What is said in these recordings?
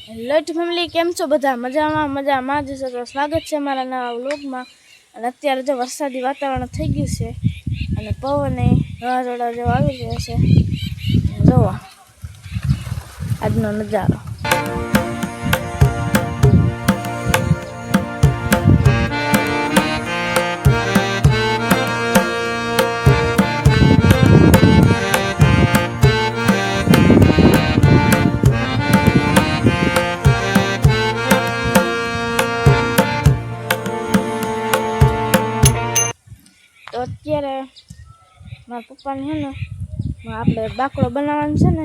લટ family કેમ છો બધા મજામાં જ છો તો સ્વાગત છે અમારા નવા વ્લોગમાં। અને અત્યારે જો વરસાદી વાતાવરણ થઈ ગયું છે અને પવને વાવાઝોડા જેવો આવી રહ્યો છે। જોવો આજનો નજારો। તો અત્યારે મારા પપ્પાને છે ને આપણે બાકડો બનાવવાનો છે ને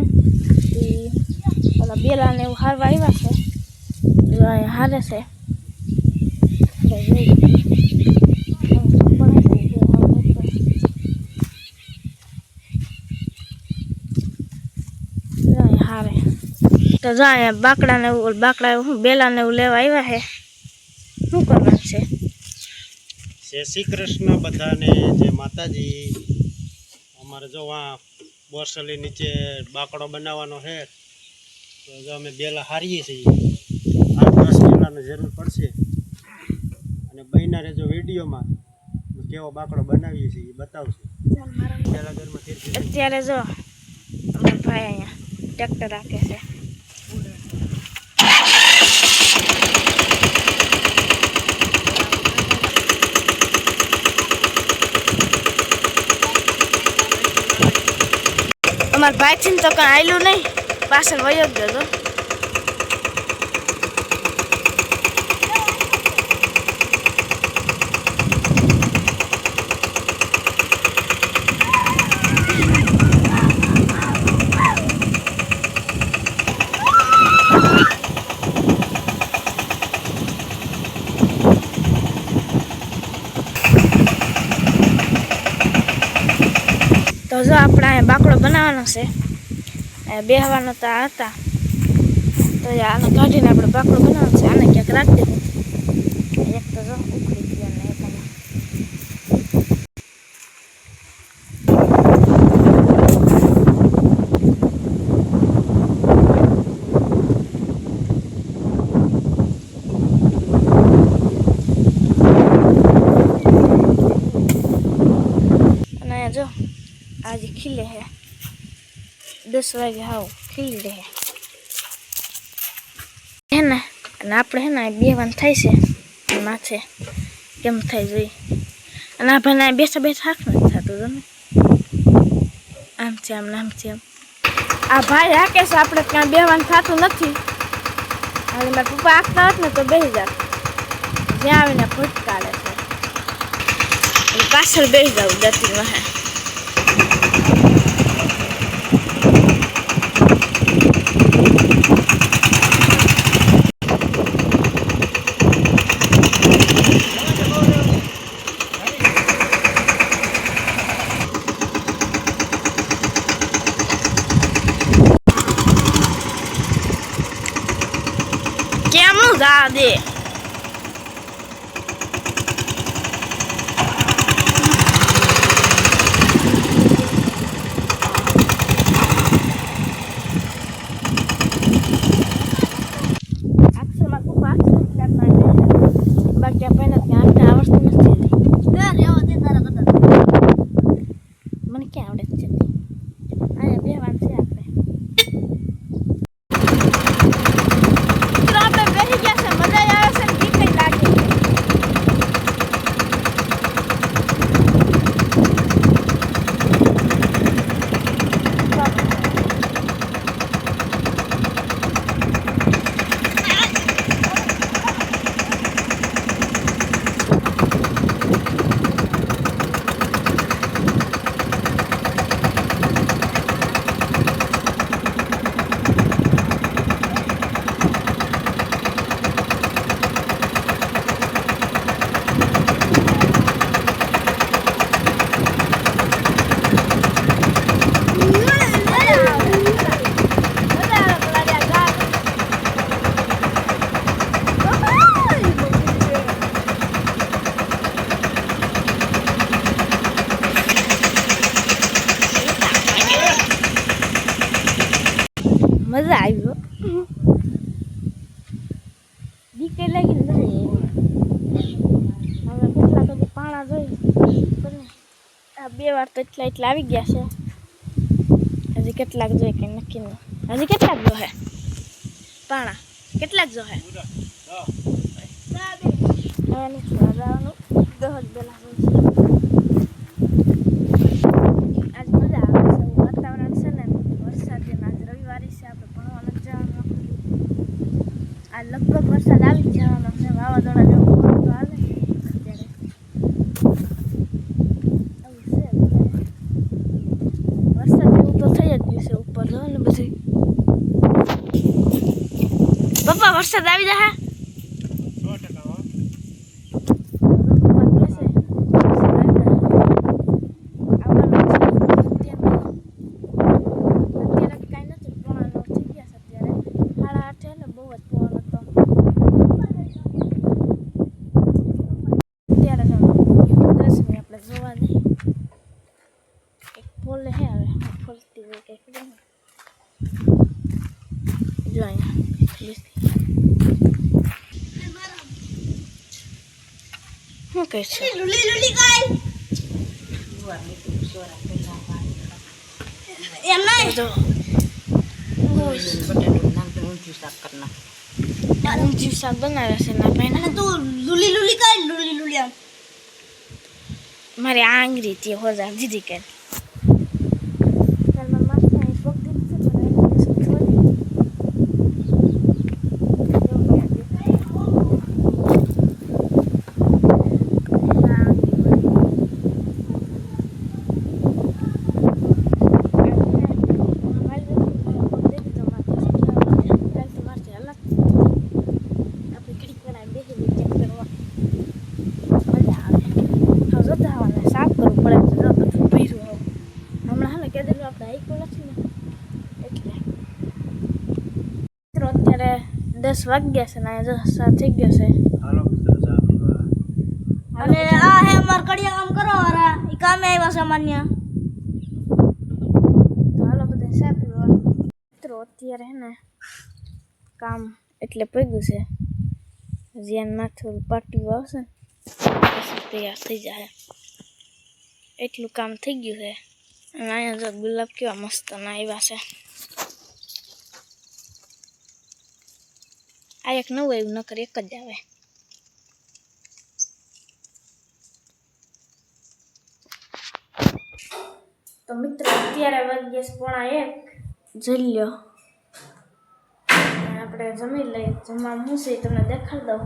એ ઓલા બેલાને એવું હારવા આવ્યા છે અહીંયા હારે છે। હારે તો જો અહીંયા બાકડા એવું બેલાને એવું લેવા આવ્યા છે। શું કરવાનું છે? જય શ્રી કૃષ્ણ બધાને, જય માતાજી। અમારે જો આ બોરસલી નીચે બાકડો બનાવવાનો છે તો જો અમે બેલા હારીએ છીએ। 8-10 બેલાની જરૂર પડશે અને બહેના રહેજો વિડીયોમાં કેવો બાકડો બનાવીએ છીએ એ બતાવશે। અત્યારે જો અમારા ભાઈ અહીંયા ટ્રેક્ટર રાખે છે। અમારા ભાઈ છે ને તો કાંઈ આયલું નહીં, પાછળ વયો જ ગયો। તો જો આપણે અહીંયા બાકડો બનાવવાનો છે, બેહવાનો તો આ હતા તો આને કાઢીને આપણે બાકડો બનાવવાનો છે। આને ક્યાંક રાખી દીધું, એક તો જો ઉખડી ગયો ને એક અને અહીંયા જો आज खिले है 10 वागे हाउ खिल रहे है ना। અને આપણે હે ને બેવાનું થાય છે માથે કેમ થાય જોઈ। અને આ ભાઈ બેસા હાથ નથી થતું જો ને, આમ છે આમ નામ છે આમ આ ભાઈ હાકે છે, આપણે ત્યાં બેવાનું થતું નથી। અને મારા પપ્પા હાકતા હોત ને તો બેસી જાત, જ્યાં આવીને ફટકારે છે પાછળ બેસી જાવ જતી વાહે। કેમનું જા દે બાકી આપણને ત્યાં આવડતું નથી, મને ક્યાં આવડે છે? અહીંયા બેવાનું છે આપણે તો આપણે બેસી ગયા છે, મજા આવે 2 વાર તો એટલા આવી ગયા છે. હજી કેટલાક જોઈએ કે નક્કી નહીં. હજી કેટલાક જો હે પાણા કેટલાક જો હે હવે નથી વાગવાનું 10 પેલા આજ મજા આવે છે. વાતાવરણ છે ને વરસાદ આજ રવિવારે છે. આપણે ભણવા નથી જવાનું. આ લગભગ વરસાદ આવી જવાનો છે. વાવાઝોડા જેવો તો હાલે અત્યારે આવું છે. વરસાદ જેવું તો થઈ જ ગયું છે. ઉપર જો ને બધું. પપ્પા વરસાદ આવી જાય. ફૂલ હે હવે ફૂલતી હોય કે ખબર નહીં. જો અહીંયા શું કહે છે? એમ નહીં તો ઊંધિયું શાક બનાવે છે ના ભાઈ ને તું લુલી લુલી કાઢ લુલી લુલી આમ મારી આંગળી તે હોજા દીધી કે અત્યારે 10 વાગ્યા છે ને જો 7 થઈ ગયો છે. અને આ હે અમાર કડિયા કામ કરો વાળા ઈ કામે આવ્યા છે માન્ય. તો હાલો બધા ચા પીવા. મિત્રો અત્યારે હે ને કામ એટલે પગ્યું છે. જ્યાં માથું પાટી આવશે ને પછી તૈયાર થઈ જાય. એટલું કામ થઈ ગયું છે. અને અહીંયા જો ગુલાબ કેવા મસ્ત ના આવ્યા છે. આ એક નવું આવ્યું નકર એક જ આવે. તો મિત્રો અત્યારે વાગ્યા 1:30 જઈ લ્યો. આપણે જમી લઈએ. જમવામાં હું છે તમને દેખાડી દઉં.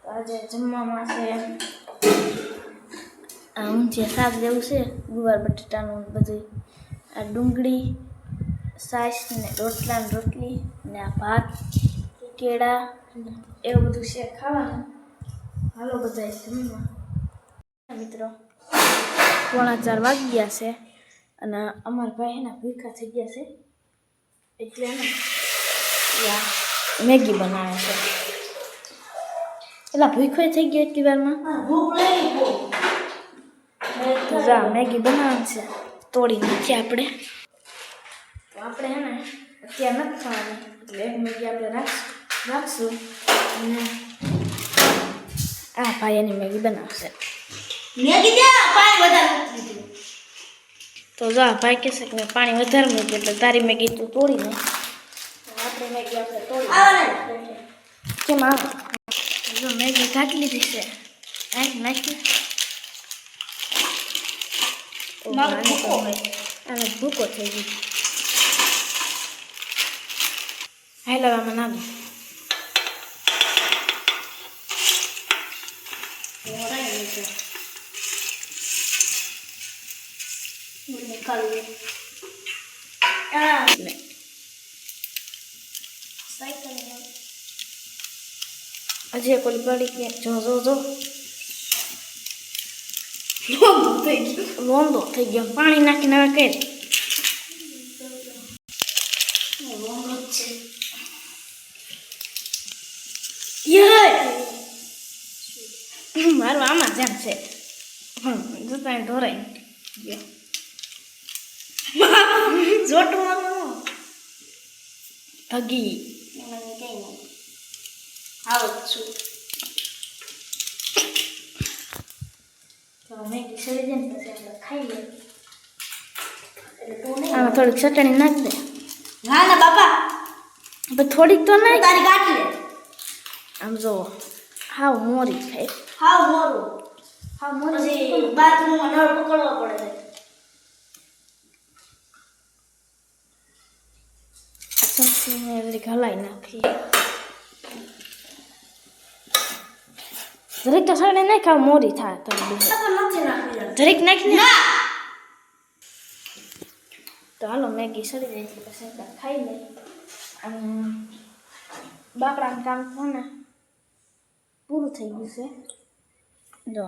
તો આજે જમવામાં છે ઊંધિયા શાક જેવું છે. ગુવાર બટાટાનું બધું. આ ડુંગળી છાશ ને રોટલા ને રોટલી ને આ ભાત કેળા એવું બધું છે ખાવાનું. હાલો બધા જમવા. મિત્રો 3:45 વાગ્યા છે અને અમારા ભાઈ એના ભૂખા થઈ ગયા છે એટલે ને મેગી બનાવે છે. એટલે ભૂખો થઈ ગયો એટલી વારમાં જા મેગી બનાવવાની છે. તોડી નાખીએ આપણે. તો આપણે હે ને અત્યારે નથી ખાવાની એટલે એક મેગી આપણે રાખશું અને આ ભાઈ એની મેગી બનાવશે. મેગી દે પાણી વધારે મૂકી. તો જા ભાઈ કહેશે કે મેં પાણી વધારે મૂક્યું એટલે તારી મેગી તું તોડી ને આપણી મેગી આપણે તોડી કેમ આવે. જો મેગી કાઢી લીધી છે. નાખી અને ભૂકો થઈ ગઈ. હાલો આમાં નાખો. હજી કોલી પડી કે જો લોંદો થઈ ગયો. પાણી નાખીને હવે કઈ મારું આમાં જેમ છે જોતા ઢોરાઈ ગયો. જોટવાનું ભગી કઈ આવું છું. તો મેગી સડી જાય ને પછી આપણે ખાઈ લઈએ. આમાં થોડીક ચટણી નાખ દે. ના ના બાપા, પણ થોડીક તો નાખ. તારી ગાંઠ લે. આમ જો હાવ મોરી થાય. હાવ મોરું. હાવ મોરી પછી બાથરૂમમાં નળ પકડવા પડે છે. ચમચીને જરીક હલાવી નાખીએ. જરીક તો સડે નાખ, હાવ મોરી થાય તો નથી નાખી. જરીક નાખી ને. તો હાલો મેગી સડી જાય છે પછી આપણે ખાઈ લઈએ. અને બાકડાનું કામ છે ને પૂરું થઈ ગયું છે. જો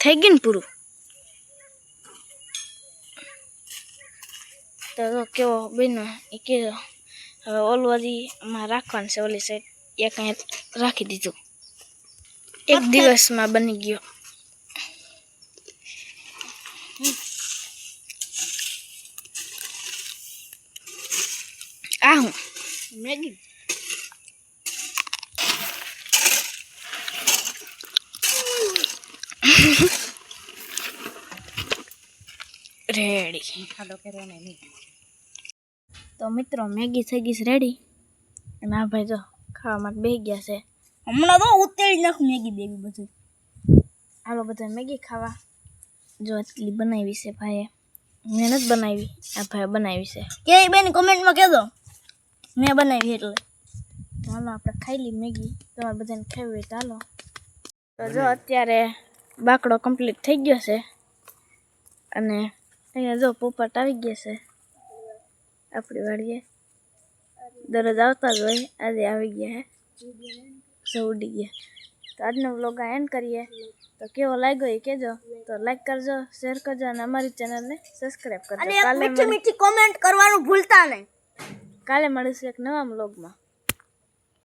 થઈ ગયું ને પૂરું. તો જો કેવો બન્યો એ કહેજો. હવે ઓલું હજી આમાં રાખવાનું છે, ઓલી સાઈડ એક અહીંયા રાખી દીધું. એક દિવસમાં બની ગયો. આ હું મેગી રેડી. તો મિત્રો મેગી થઈ ગઈ છે રેડી. અને આ ભાઈ જો ખાવા માટે બેસી ગયા છે. હમણાં તો ઉતેડી નાખું મેગી બેગી બધું. હાલો બધા મેગી ખાવા. જો એટલી બનાવી છે ભાઈએ, મેં નથી બનાવી, આ ભાઈએ બનાવી છે. કે બેન કમેન્ટમાં કહેજો મેં બનાવી એટલે. તો હાલો આપણે ખાઈ લઈ મેગી. તમારે બધાને ખાવી હોય તો હાલો. તો જો અત્યારે બાકડો કમ્પ્લીટ થઈ ગયો છે. અને અહીંયા જો પોપટ આવી ગયા છે આપણી વાડીએ. દરરોજ આવતા જ હોય, આજે આવી ગયા છે, ઉડી ગયા. તો આજનો વ્લોગ આ એન્ડ કરીએ. તો કેવો લાગ્યો એ કહેજો. તો લાઈક કરજો, શેર કરજો અને અમારી ચેનલને સબસ્ક્રાઈબ કરજો. અને મીઠી મીઠી કોમેન્ટ કરવાનું ભૂલતા નહીં. કાલે મળીશું એક નવા વ્લોગમાં.